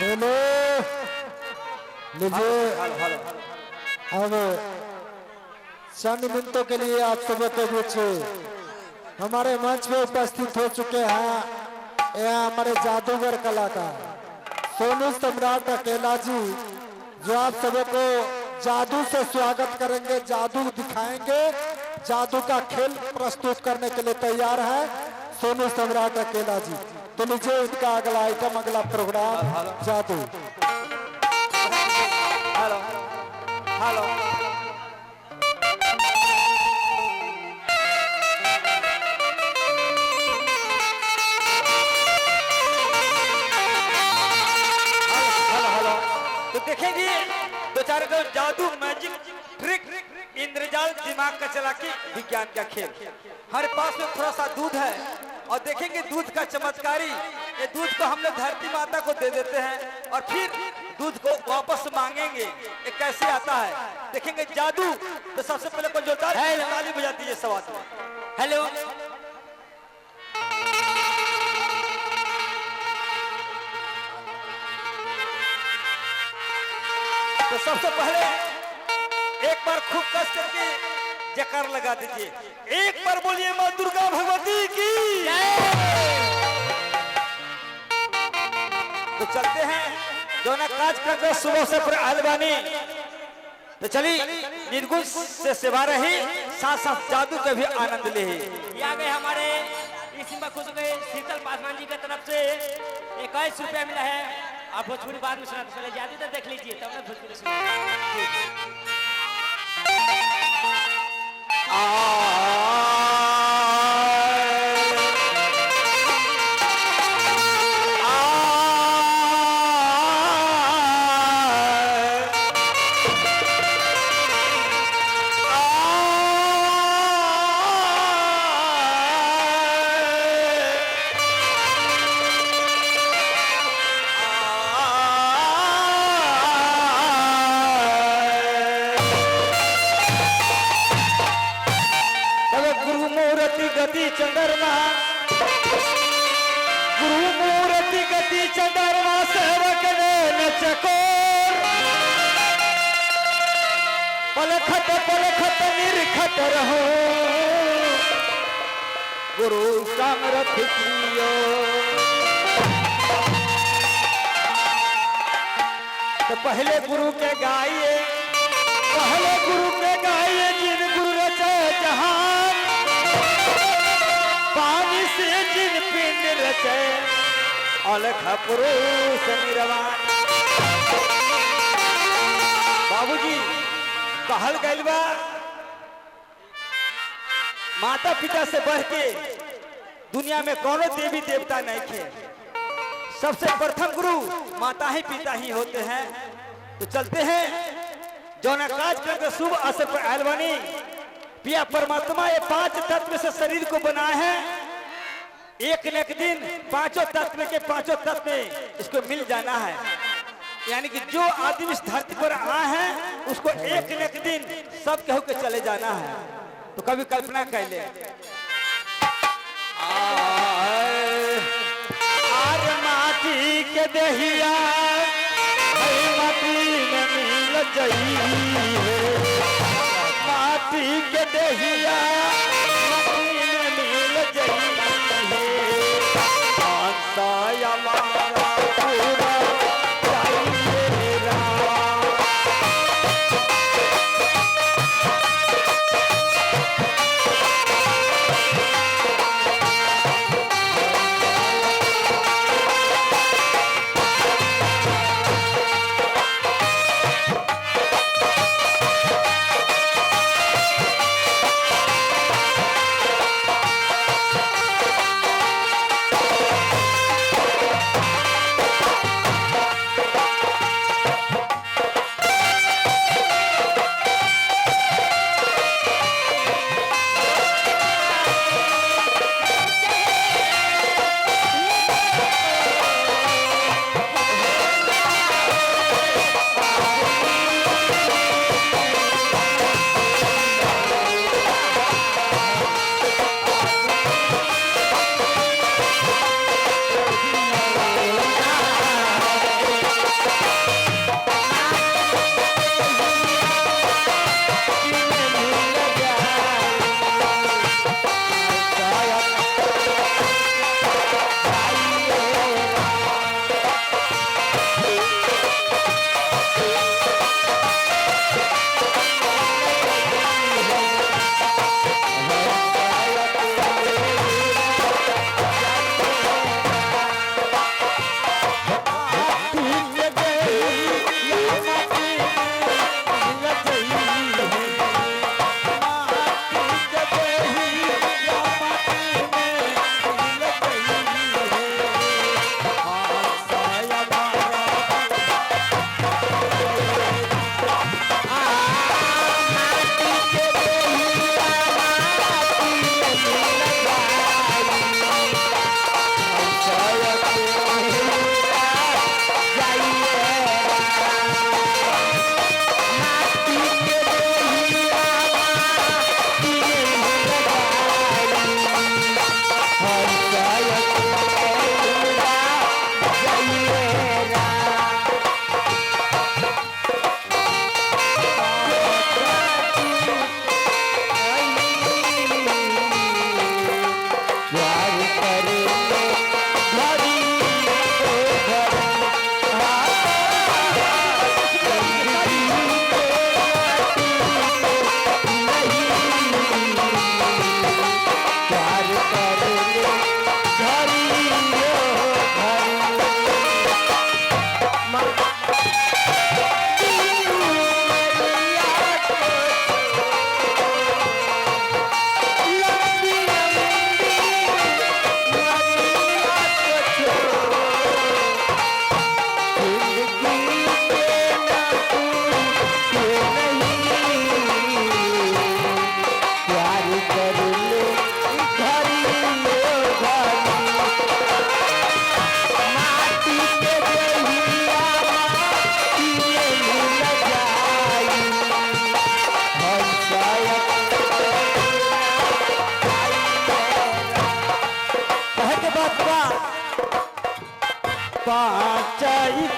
Hello लीजिए। अब चंद मिनटों के लिए आप सबों के बीच हमारे मंच में उपस्थित हो चुके हैं यह हमारे जादूगर कलाकार सोनू सम्राट अकेला जी, जो आप सबों को जादू से स्वागत करेंगे, जादू दिखाएंगे, जादू का खेल प्रस्तुत करने के लिए तैयार है सोनू सम्राट अकेला जी। तो लीजिए इनका अगला आइटम, अगला प्रोग्राम जादू। Hello hello hello. तो देखेंगे दो चार का जादू, मैजिक, ट्रिक, इंद्रजाल, दिमाग का चलाकी, विज्ञान का खेल। हमारे पास में थोड़ा सा दूध है और देखेंगे दूध का चमत्कारी। ये दूध को हम लोग धरती माता को दे देते हैं और फिर दूध को वापस मांगेंगे। ये कैसे आता है देखेंगे जादू। तो सबसे पहले को जो ताली बजा दीजिए सवाल। हेलो तो सबसे पहले एक बार खूब कस करके जयकार लगा दीजिए। एक बार बोलिए मां दुर्गा भगवती की। तो चलते हैं जो ना काज करके सुबह से पूरे आलबानी। तो चलिए निर्गुण से सेवा रही, साथ साथ जादू के भी आनंद ले। ये आ गए हमारे इसी में खुश हो गए शीतल पासवान जी की तरफ से 21 रुपया मिला है। आप भोजपुरी बाद में सुना चले जादू तो देख लीजिए तब ना भोजपुरी सुना। चंद्रमा गुरु मूर्ति गति चंद्रमा सेवक ने चकोर पलखत निरखत रहो गुरु सामरथ कियो। तो पहले गुरु के गाइए, पहले गुरु के गाइए जिन गुरु रचे जहान, पानी से जिन पिंड रचे अलख पुरुष निर्वाण। बाबूजी कहल गइल बा माता पिता से बढ़ के दुनिया में कौनो देवी देवता नहीं थे। सबसे प्रथम गुरु माता ही पिता ही होते हैं। तो चलते हैं जौना काज करके शुभ अवसर पर आयल बनी। पिया परमात्मा ये 5 तत्व से शरीर को बनाए हैं। एक न एक दिन पांचों तत्व के पांचों तत्व में इसको मिल जाना है। यानी कि जो आदमी इस धरती पर आए हैं उसको एक न एक दिन सब के होके चले जाना है। तो कभी कल्पना कर ले आर माटी के दहिया माटी में मिल जाई है, माटी के दहिया माटी में मिल जाई है। हमारा पूरा चाहिए राम।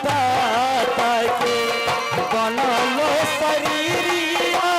पाता के बनलो शरीरिया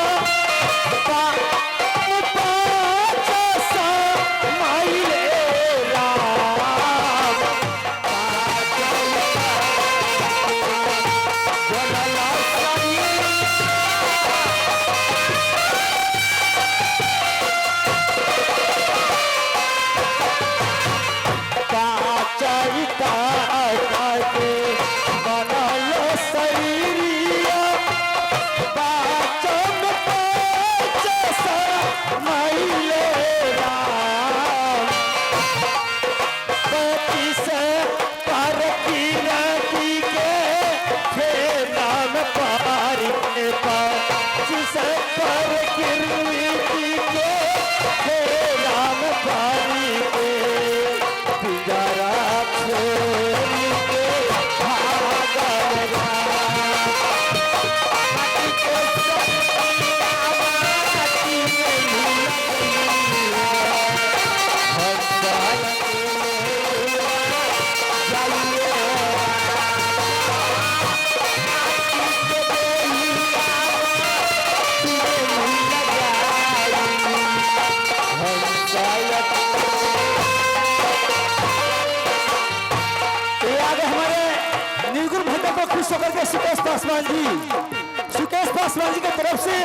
सुकेश पासवान जी की तरफ से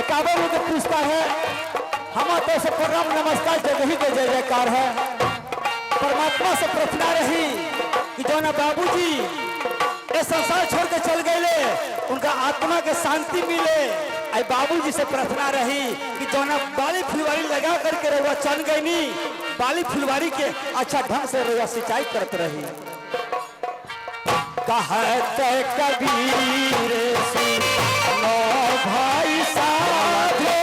51 रुपये पुरस्कार है। हमारे तरफ से प्रणाम नमस्कार जगही के जय जयकार है। परमात्मा से प्रार्थना रही कि जो ना बाबूजी ये संसार छोड़ के चल गए उनका आत्मा के शांति मिले। आई बाबूजी से प्रार्थना रही कि जो ना बाली फुलवारी लगा करके रहुआ चल गई नी बाली फुलवारी के अच्छा ढंग से रहुआ सिंचाई करते रही। कहते कबीर सुनो भाई साधो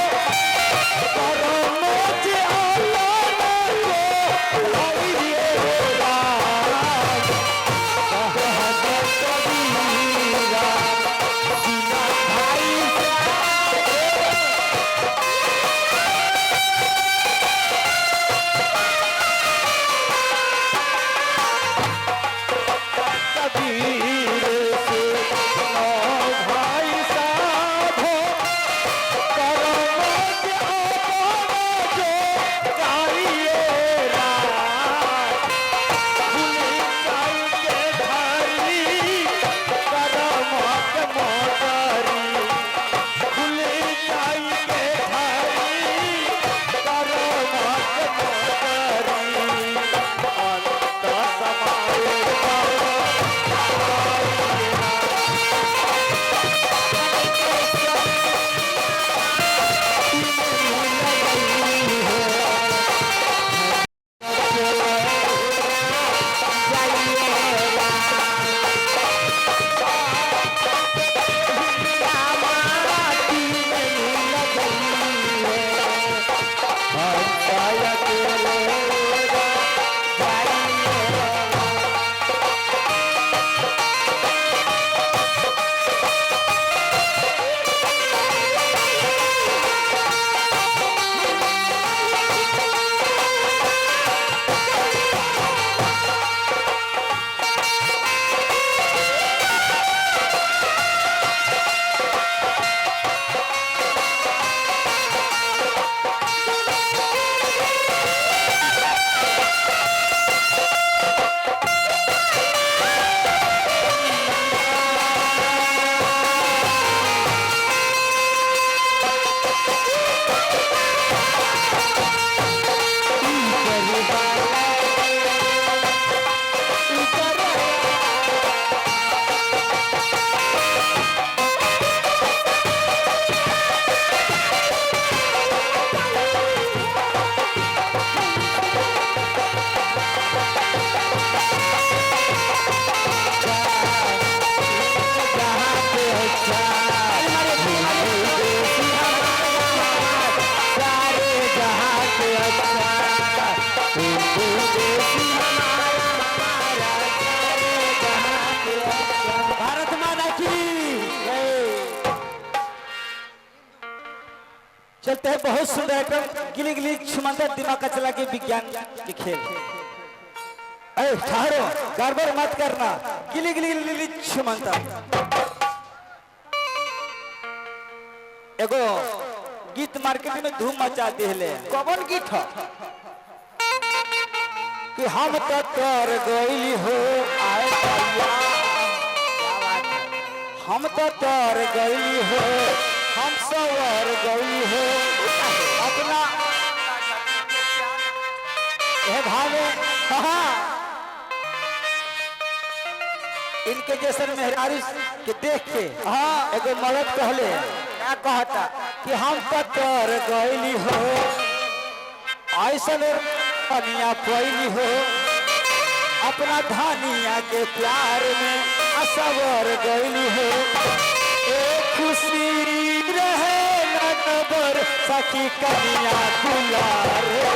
परम चलते हैं बहुत सुंदर आइटम गिली गिली छुमंतर दिमाग का चला के विज्ञान के खेल। अरे ठहरो, गड़बड़ मत करना। गिली गिली गिली छुमंतर एगो गीत मार्केट में धूम मचा दिले। कौन गीत है कि हम तो तर गई हो आए करिया, हम तो तर गई हो, हम सवर गई हो अपना भावे। हाँ इनके जैसे मेहरारू के देख के हाँ एगो मर्द कहले क्या कहता कि हम तो तर गई हो ऐसन कनिया कोई हो अपना धानिया के प्यार में असवर गई हो। एक खुशी रहे नबर सखी कनिया दुलारे।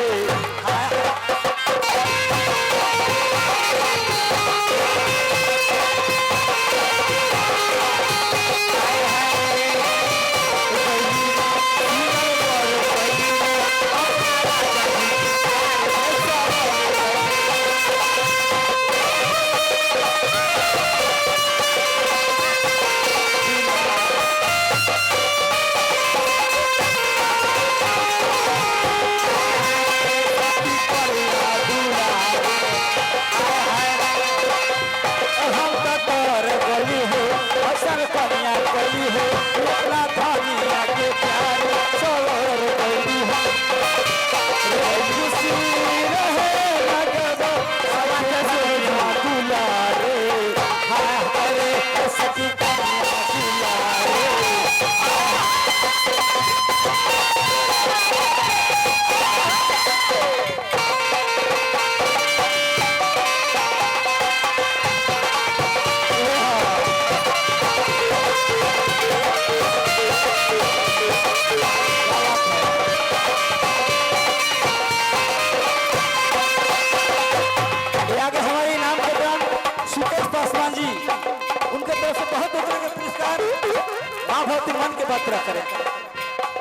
मन के बात करें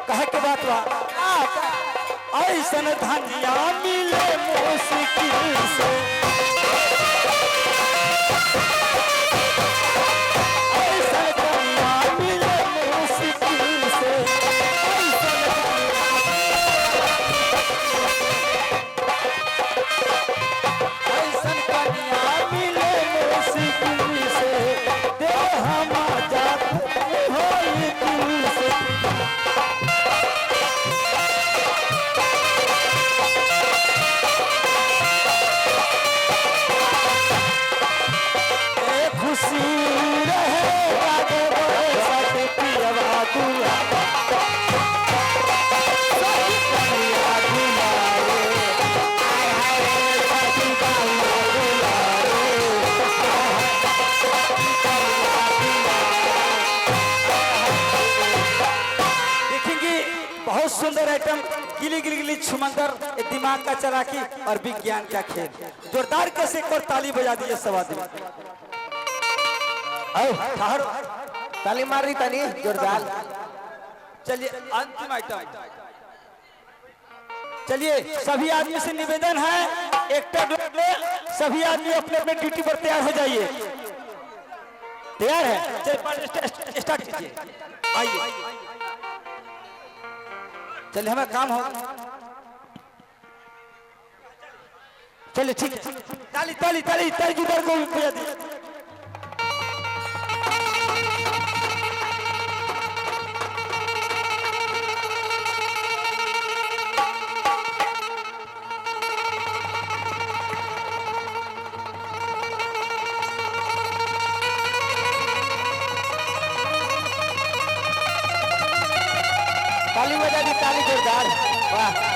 कहे के बात बा ऐसन धनिया मिले मुश्किल से, ऐसन धनिया मिले मुश्किल से, ऐसन धनिया मिले मुश्किल से दे हम जात होई दिल से। खुशी रहे देखेंगे बहुत सुंदर आइटम गिली गिली गिली छुमंदर दिमाग का चलाकी और विज्ञान का खेल। जोरदार कैसे और ताली बजा दीजिए सब आदमी। ताली मार रही तनी जोरदार। चलिए अंतिम आइटम। चलिए सभी आदमी से निवेदन है एक सभी आदमी अपने अपने ड्यूटी पर तैयार हो जाइए। तैयार है चलिए स्टार्ट कीजिए। आइए चलिए हमें काम हो। चलिए ठीक है ताली ताली ताली ताली जुबार को बजा दीजिए। ताली बजा दी ताली जोरदार वाह।